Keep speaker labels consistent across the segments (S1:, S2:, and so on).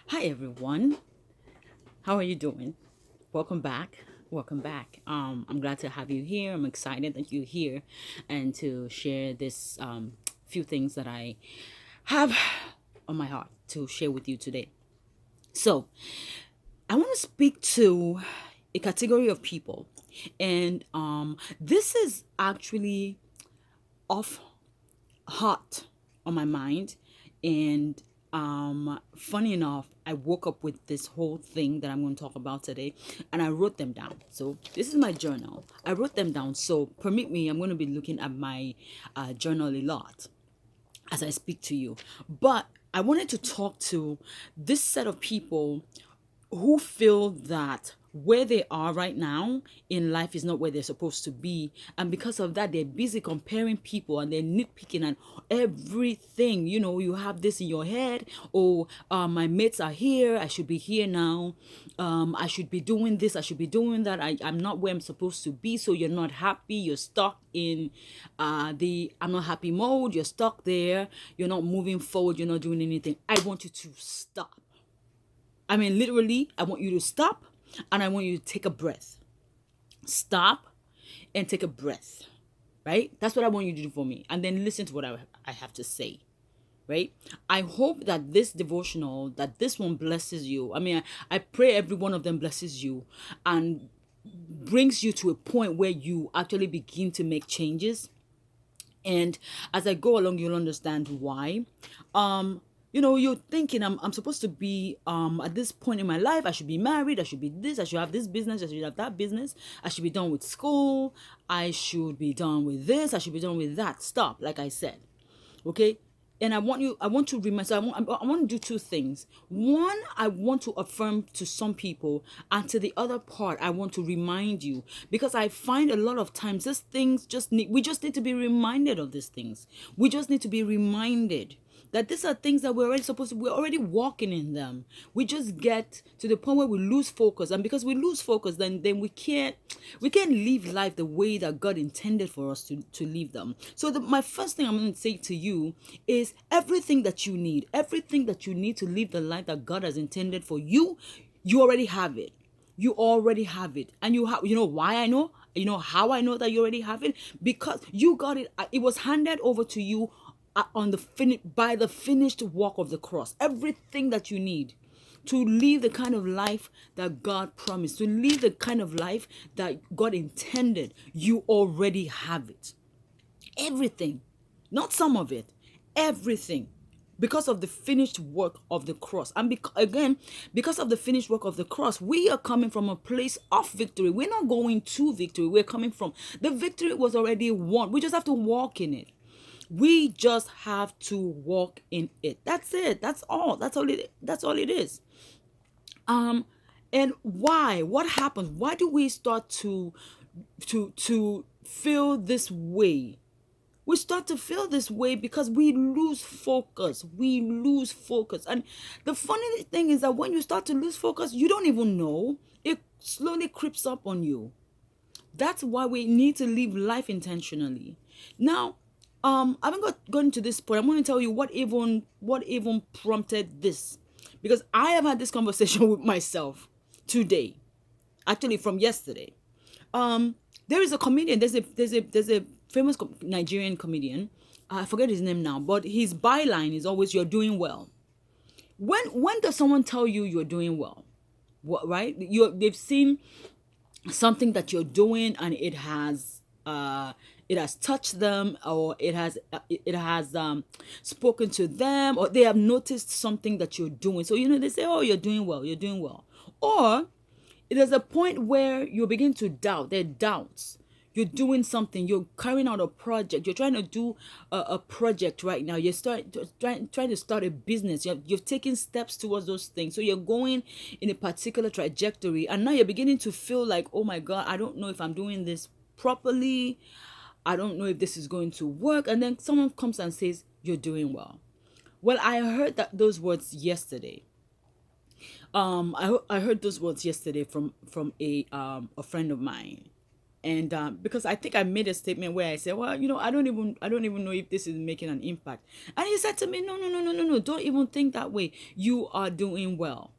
S1: Hi everyone. How are you doing? Welcome back. Welcome back. I'm glad to have you here. I'm excited that you're here and to share this few things that I have on my heart to share with you today. So, I want to speak to a category of people, and this is actually off hot on my mind. And funny enough, I woke up with this whole thing that I'm going to talk about today, and I wrote them down. So this is my journal. I wrote them down. So permit me, I'm going to be looking at my journal a lot as I speak to you. But I wanted to talk to this set of people who feel that where they are right now in life is not where they're supposed to be, and because of that they're busy comparing people and they're nitpicking and everything. You have this in your head. Oh, my mates are here, I should be here now. I should be doing this, I should be doing that. I'm not where I'm supposed to be. So you're not happy, you're stuck in the I'm not happy mode. You're stuck there, you're not moving forward, you're not doing anything. I want you to stop. I mean, literally, I want you to stop and I want you to take a breath. Stop and take a breath, right? That's what I want you to do for me. And then listen to what I have to say, right? I hope that this devotional, that this one blesses you. I mean, I pray every one of them blesses you and brings you to a point where you actually begin to make changes. And as I go along, you'll understand why. You're thinking I'm supposed to be at this point in my life, I should be married, I should be this, I should have this business, I should have that business, I should be done with school, I should be done with this, I should be done with that. Stop, like I said. Okay. And I want to remind, so I want to do two things. One, I want to affirm to some people, and to the other part, I want to remind you, because I find a lot of times these things we just need to be reminded of these things. We just need to be reminded that these are things that we're already walking in them. We just get to the point where we lose focus, and because we lose focus, then we can't live life the way that God intended for us to live them. So my first thing I'm going to say to you is everything that you need to live the life that God has intended for you. You already have it. You already have it. And you know why I know? You know how I know that you already have it? Because you got it. It was handed over to you by the finished work of the cross. Everything that you need to live the kind of life that God promised, to live the kind of life that God intended, you already have it. Everything, not some of it, everything. Because of the finished work of the cross. And again, because of the finished work of the cross, we are coming from a place of victory. We're not going to victory. We're coming from the victory was already won. We just have to walk in it. We just have to walk in it. That's it. That's all. That's all it is. Um, and why? What happens? Why do we start to feel this way? We start to feel this way because we lose focus. We lose focus. And the funny thing is that when you start to lose focus, you don't even know. It slowly creeps up on you. That's why we need to live life intentionally. Now, I haven't gotten to this point. I'm going to tell you what even prompted this, because I have had this conversation with myself today, actually from yesterday. There is a comedian. There's a famous Nigerian comedian. I forget his name now, but his byline is always "You're doing well." When does someone tell you you're doing well? What, right? They've seen something that you're doing, and it has touched them, or it has spoken to them, or they have noticed something that you're doing. So they say, oh, you're doing well, you're doing well. Or there's a point where you begin to doubt. There are doubts. You're doing something, you're carrying out a project, you're trying to do a project right now, trying to start a business, you've taken steps towards those things, so you're going in a particular trajectory, and now you're beginning to feel like, oh my God, I don't know if I'm doing this properly, I don't know if this is going to work. And then someone comes and says, you're doing well. Well, I heard those words yesterday. I heard those words yesterday from a friend of mine. And because I think I made a statement where I said, well, I don't even know if this is making an impact. And he said to me, no, no, no, no, no, no, don't even think that way. You are doing well,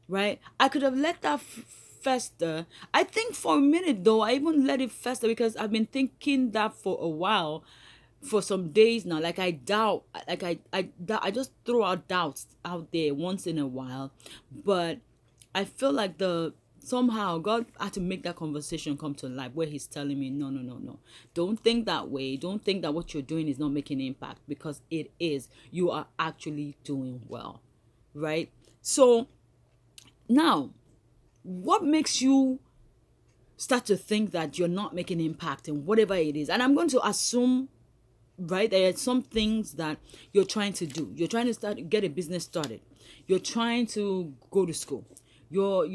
S1: right? I could have let that fester. I think for a minute though, I even let it fester because I've been thinking that for a while, for some days now. Like I doubt, like I just throw out doubts out there once in a while, but I feel like the somehow God had to make that conversation come to life where He's telling me, no, no, no, no, don't think that way. Don't think that what you're doing is not making impact, because it is. You are actually doing well, right? So now, what makes you start to think that you're not making impact in whatever it is? And I'm going to assume, right, there are some things that you're trying to do. You're trying to get a business started. You're trying to go to school. You're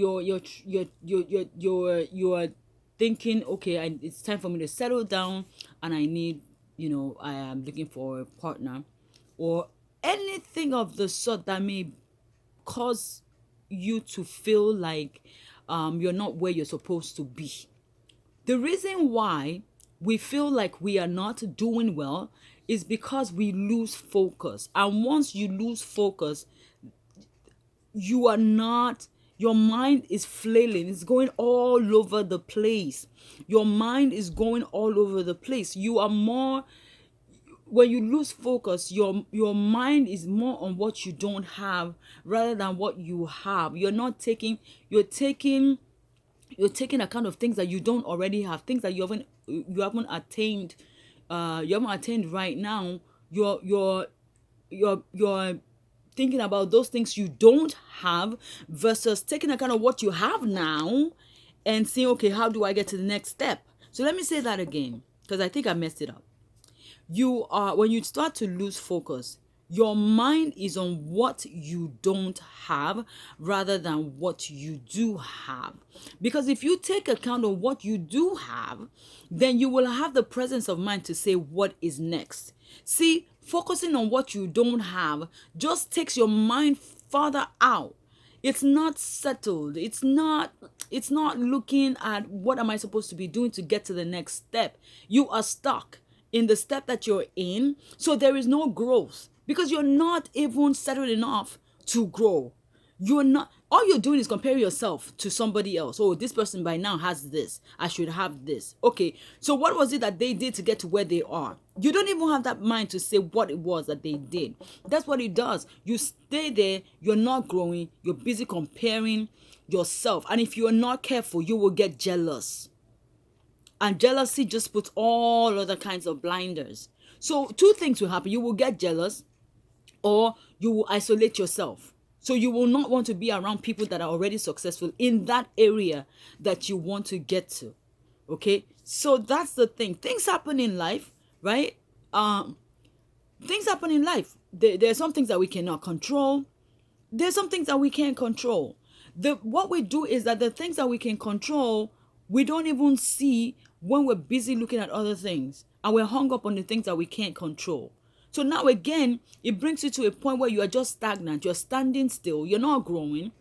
S1: thinking, okay, it's time for me to settle down, and I need, I am looking for a partner, or anything of the sort that may cause you to feel like you're not where you're supposed to be. The reason why we feel like we are not doing well is because we lose focus. And once you lose focus, you are not, your mind is flailing. It's going all over the place. Your mind is going all over the place. You are more, when you lose focus, your mind is more on what you don't have rather than what you have. You're taking account of things that you don't already have, things that you haven't attained, right now. You're thinking about those things you don't have versus taking account of what you have now and saying, okay, how do I get to the next step? So let me say that again, because I think I messed it up. When you start to lose focus, your mind is on what you don't have rather than what you do have. Because if you take account of what you do have, then you will have the presence of mind to say what is next. See, focusing on what you don't have just takes your mind farther out. It's not settled. It's not looking at what am I supposed to be doing to get to the next step. You are stuck in the step that you're in. So there is no growth because you're not even settled enough to grow. You're not, all you're doing is comparing yourself to somebody else. Oh, this person by now has this. I should have this. Okay, so what was it that they did to get to where they are? You don't even have that mind to say what it was that they did. That's what it does. You stay there, you're not growing, you're busy comparing yourself. And if you're not careful, you will get jealous. And jealousy just puts all other kinds of blinders. So two things will happen. You will get jealous, or you will isolate yourself. So you will not want to be around people that are already successful in that area that you want to get to. Okay? So that's the thing. Things happen in life, right? Things happen in life. There are some things that we cannot control. There's some things that we can't control. What we do is that the things that we can control, we don't even see when we're busy looking at other things. And we're hung up on the things that we can't control. So now again, it brings you to a point where you are just stagnant. You're standing still. You're not growing.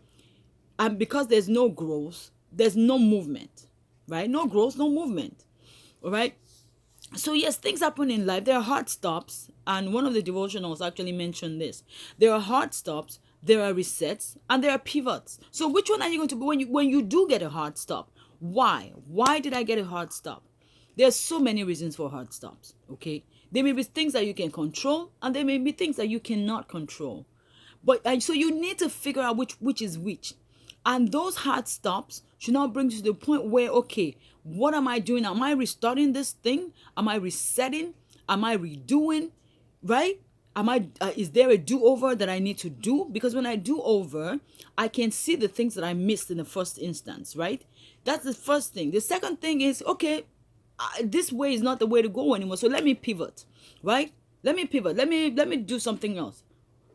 S1: And because there's no growth, there's no movement, right? No growth, no movement. All right. So yes, things happen in life. There are hard stops. And one of the devotionals actually mentioned this. There are hard stops, there are resets, and there are pivots. So which one are you going to be when you do get a hard stop? Why? Why did I get a hard stop? There's so many reasons for hard stops, okay? There may be things that you can control, and there may be things that you cannot control. But so you need to figure out which is which. And those hard stops should now bring you to the point where, okay, what am I doing? Am I restarting this thing? Am I resetting? Am I redoing? Right? Is there a do-over that I need to do? Because when I do over, I can see the things that I missed in the first instance, right? That's the first thing. The second thing is, okay, this way is not the way to go anymore. So let me pivot, right? Let me pivot. Let me do something else.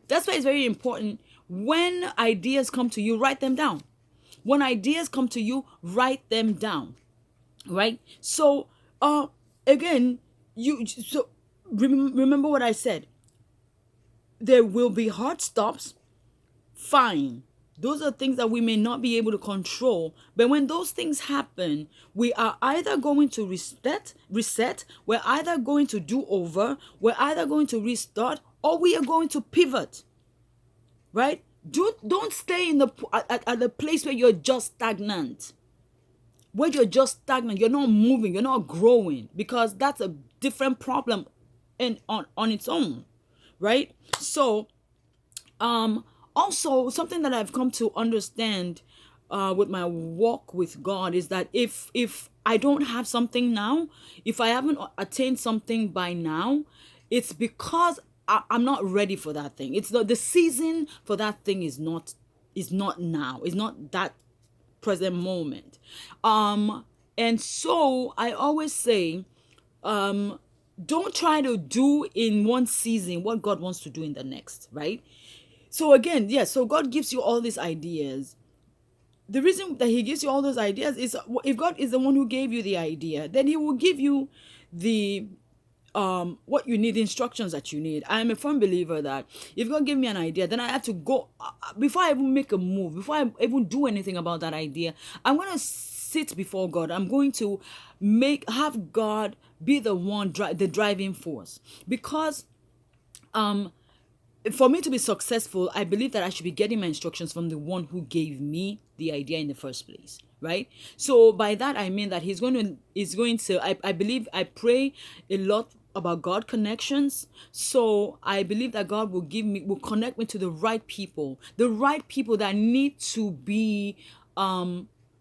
S1: That's why it's very important. When ideas come to you, write them down. When ideas come to you, write them down, right? So, again, remember what I said. There will be hard stops. Fine. Those are things that we may not be able to control. But when those things happen, we are either going to reset, we're either going to do over, we're either going to restart, or we are going to pivot, right? Don't stay in at the place where you're just stagnant. Where you're just stagnant, you're not moving, you're not growing, because that's a different problem and on its own, right? So also something that I've come to understand with my walk with God is that if I don't have something now, if I haven't attained something by now, it's because I'm not ready for that thing. It's the season for that thing is not now. It's not that present moment. And so I always say, don't try to do in one season what God wants to do in the next, right? So again, yes, so God gives you all these ideas. The reason that he gives you all those ideas is, if God is the one who gave you the idea, then he will give you the what you need, the instructions that you need. I am a firm believer that if God give me an idea, then I have to go, before I even make a move, before I even do anything about that idea, I'm going to sit before God. I'm going to have God be the one, the driving force. Because for me to be successful, I believe that I should be getting my instructions from the one who gave me the idea in the first place, right? So by that I mean that he's going to I believe, I pray a lot about God connections. So I believe that God will connect me to the right people that need to be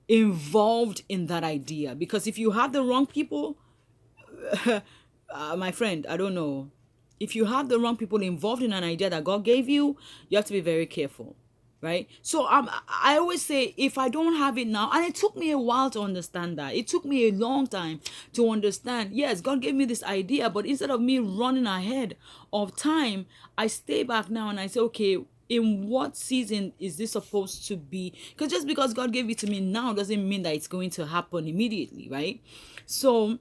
S1: involved in that idea. Because if you have the wrong people, my friend, I don't know. If you have the wrong people involved in an idea that God gave you, you have to be very careful, right? So I always say, if I don't have it now, and it took me a while to understand that. It took me a long time to understand, yes, God gave me this idea, but instead of me running ahead of time, I stay back now and I say, okay, in what season is this supposed to be? Because just because God gave it to me now doesn't mean that it's going to happen immediately, right? So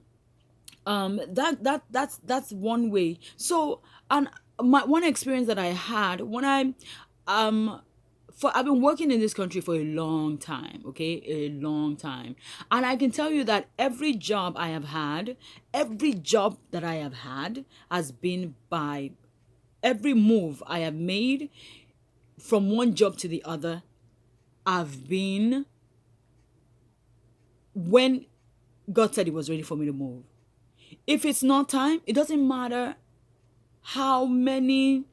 S1: that's one way. So, and my one experience that I had when I've been working in this country for a long time, okay, a long time, and I can tell you that every job that I have had has been by every move I have made from one job to the other. I've been when God said it was ready for me to move. If it's not time, it doesn't matter how many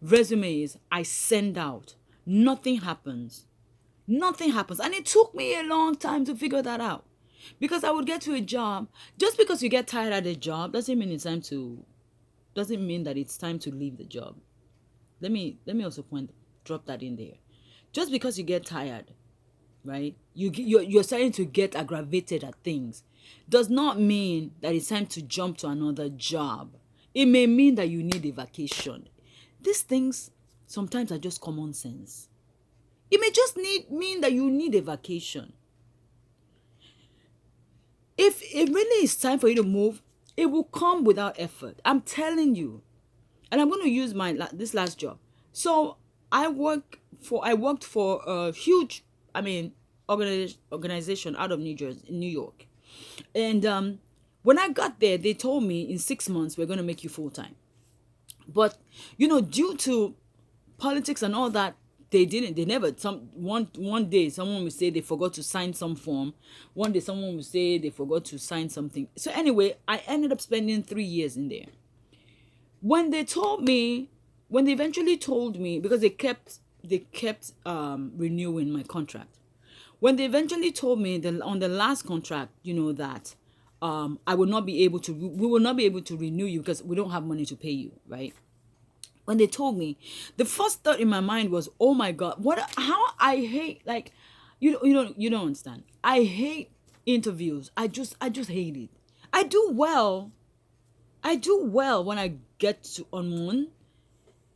S1: resumes I send out. Nothing happens. Nothing happens. And it took me a long time to figure that out. Because I would get to a job. Just because you get tired at a job doesn't mean that it's time to leave the job. Let me also drop that in there. Just because you get tired, right? You're starting to get aggravated at things, does not mean that it's time to jump to another job. It may mean that you need a vacation. These things sometimes are just common sense. It may just mean that you need a vacation. If it really is time for you to move, it will come without effort. I'm telling you. And I'm going to use this last job. So I worked for a huge, organization out of New York. And when I got there, they told me in 6 months, we're going to make you full time. But, due to politics and all that, they never, one day someone would say they forgot to sign some form. One day someone would say they forgot to sign something. So anyway, I ended up spending 3 years in there. When they eventually told me, because they kept renewing my contract. When they eventually told me that on the last contract, that we will not be able to renew you because we don't have money to pay you, right? When they told me, the first thought in my mind was, oh my God, how I hate, like, you don't understand. I hate interviews. I just hate it. I do well when I get on one,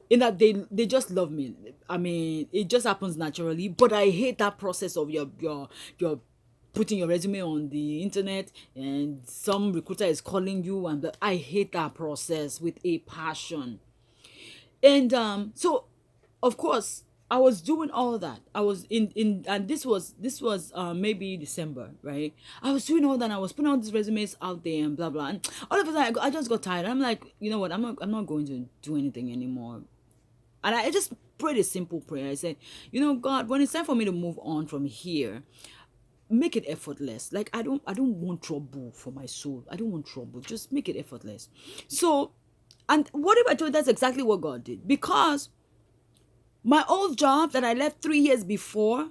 S1: in that they just love me. I mean, it just happens naturally. But I hate that process of your putting your resume on the internet and some recruiter is calling you, and I hate that process with a passion. And so of course, I was doing all that. I was in and this was maybe December, right? I was doing all that and I was putting all these resumes out there and blah blah, and all of a sudden I just got tired. I'm like, you know what, I'm not going to do anything anymore. And I just prayed a simple prayer. I said, you know, God, when it's time for me to move on from here, make it effortless. Like I don't want trouble for my soul. I don't want trouble. Just make it effortless. So, and what if I told you that's exactly what God did? Because my old job that I left 3 years before,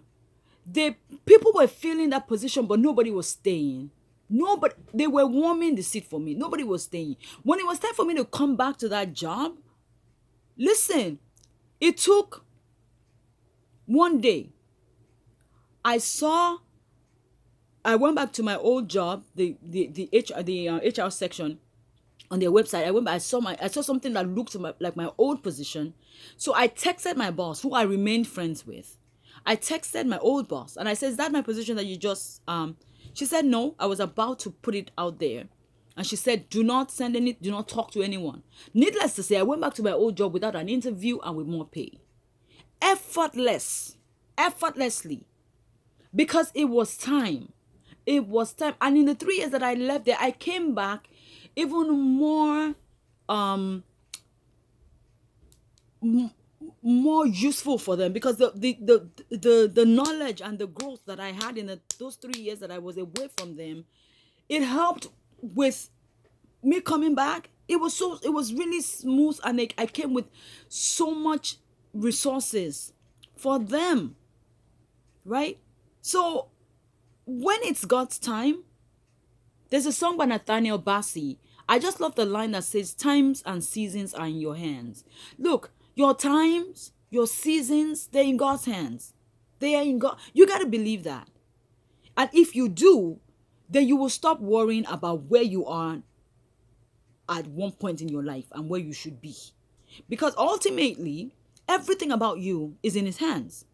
S1: the people were filling that position, but nobody was staying. Nobody, they were warming the seat for me. Nobody was staying. When it was time for me to come back to that job, listen, it took one day. I went back to my old job, the HR section on their website. I went back, I saw something that looked like my old position. So I texted my boss, who I remained friends with. I texted my old boss and I said, is that my position that you just she said no. I was about to put it out there. And she said, do not talk to anyone. Needless to say, I went back to my old job without an interview and with more pay. Effortlessly. Because it was time. It was time. And in the 3 years that I left there, I came back even more more useful for them, because the knowledge and the growth that I had in those 3 years that I was away from them, it helped with me coming back. It was really smooth, and I came with so much resources for them, right? So when it's God's time, there's a song by Nathaniel Bassey. I just love the line that says, times and seasons are in your hands. Look, your times, your seasons, they're in God's hands. They are in God. You got to believe that. And if you do, then you will stop worrying about where you are at one point in your life and where you should be. Because ultimately, everything about you is in his hands.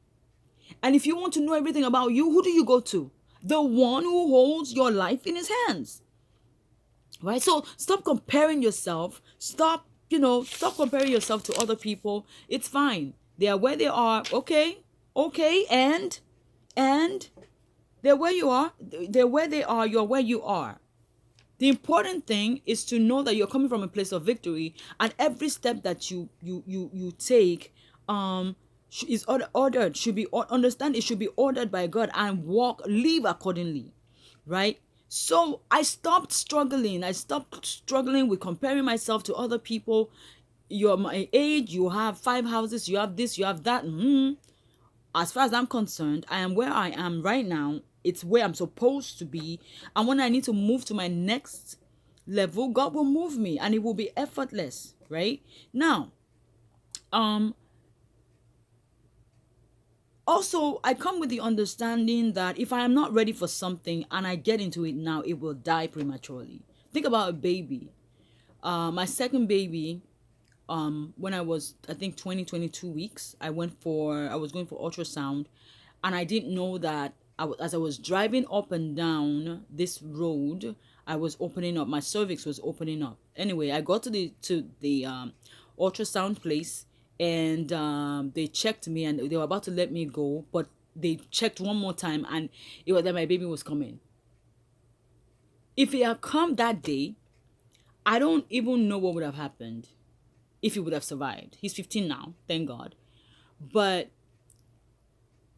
S1: And if you want to know everything about you, who do you go to? The one who holds your life in his hands. Right? So stop comparing yourself. Stop comparing yourself to other people. It's fine. They are where they are. Okay. And they're where you are. They're where they are. You're where you are. The important thing is to know that you're coming from a place of victory, and every step that you take is ordered, should be understand it should be ordered by God, and live accordingly, right? So I stopped struggling with comparing myself to other people. You're my age, you have 5 houses, you have this, you have that. As far as I'm concerned, I am where I am right now. It's where I'm supposed to be, and when I need to move to my next level, God will move me, and it will be effortless, right? Now, also, I come with the understanding that if I am not ready for something and I get into it now, it will die prematurely. Think about a baby. My second baby, when I was, I think, 22 weeks, I was going for ultrasound, and I didn't know that as I was driving up and down this road, I was opening up. My cervix was opening up. Anyway, I got to the ultrasound place, and they checked me, and they were about to let me go, but they checked one more time, and it was that my baby was coming. If it had come that day, I don't even know what would have happened, if he would have survived. He's 15 now, thank God. But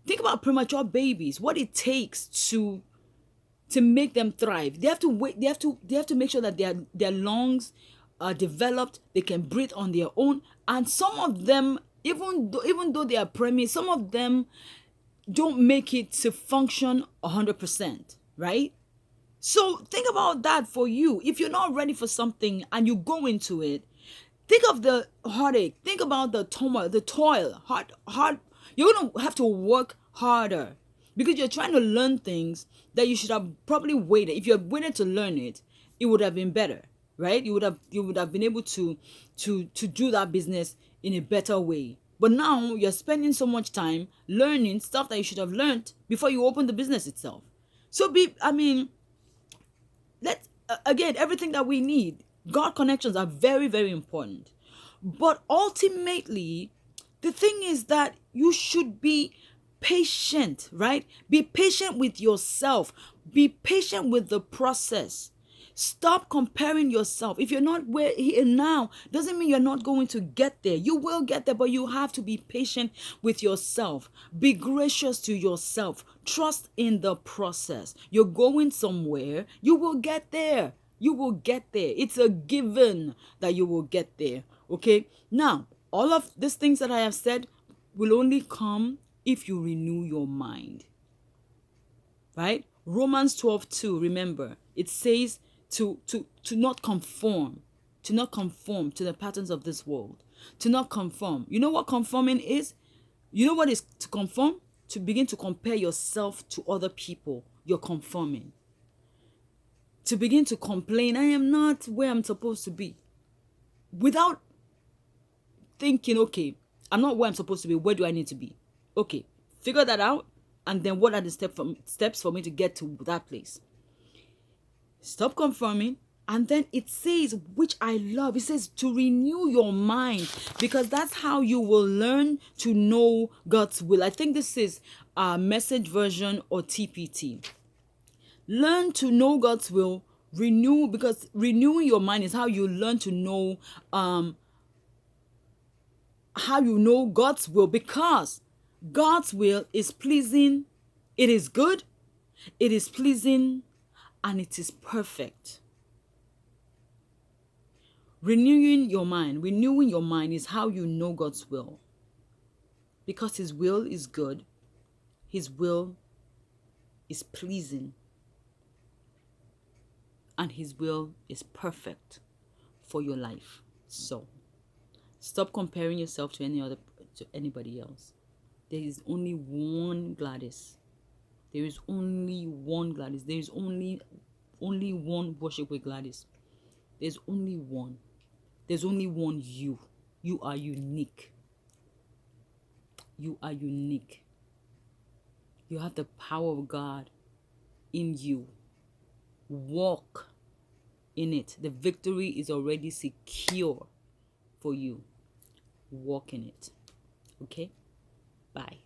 S1: think about premature babies, what it takes to make them thrive. They have to wait. They have to make sure that their lungs are developed. They can breathe on their own. And some of them, even though they are preemie, some of them don't make it to function 100%, right? So think about that for you. If you're not ready for something and you go into it, think of the heartache. Think about the toil. Hard. You're going to have to work harder because you're trying to learn things that you should have probably waited. If you had waited to learn it, it would have been better, right? You would have been able to do that business in a better way. But now you're spending so much time learning stuff that you should have learned before you open the business itself. So again, everything that we need, God connections are very, very important. But ultimately, The thing is that you should be patient, right? Be patient with yourself. Be patient with the process. Stop comparing yourself. If you're not where here now, doesn't mean you're not going to get there. You will get there, but you have to be patient with yourself. Be gracious to yourself. Trust in the process. You're going somewhere. You will get there. You will get there. It's a given that you will get there. Okay? Now, all of these things that I have said will only come if you renew your mind. Right? Romans 12:2, remember, it says to not conform, to not conform to the patterns of this world, to not conform. You know what conforming is? You know what is to conform? To begin to compare yourself to other people. You're conforming. To begin to complain, I am not where I'm supposed to be. Without thinking, okay, I'm not where I'm supposed to be. Where do I need to be? Okay, figure that out. And then what are the steps for me to get to that place? Stop conforming. And then it says, which I love, it says to renew your mind, because that's how you will learn to know God's will. I think this is a Message Version or TPT. Learn to know God's will. Renew, because renewing your mind is how you learn to know how you know God's will, because God's will is pleasing, it is good, it is pleasing, and it is perfect. Renewing your mind is how you know God's will, because His will is good, His will is pleasing, and His will is perfect for your life. So stop comparing yourself to anybody else. There is only one Gladys. There is only one Gladys. There is only one Worship with Gladys. There's only one. There's only one you. You are unique. You are unique. You have the power of God in you. Walk in it. The victory is already secure for you. Walk in it. Okay? Bye.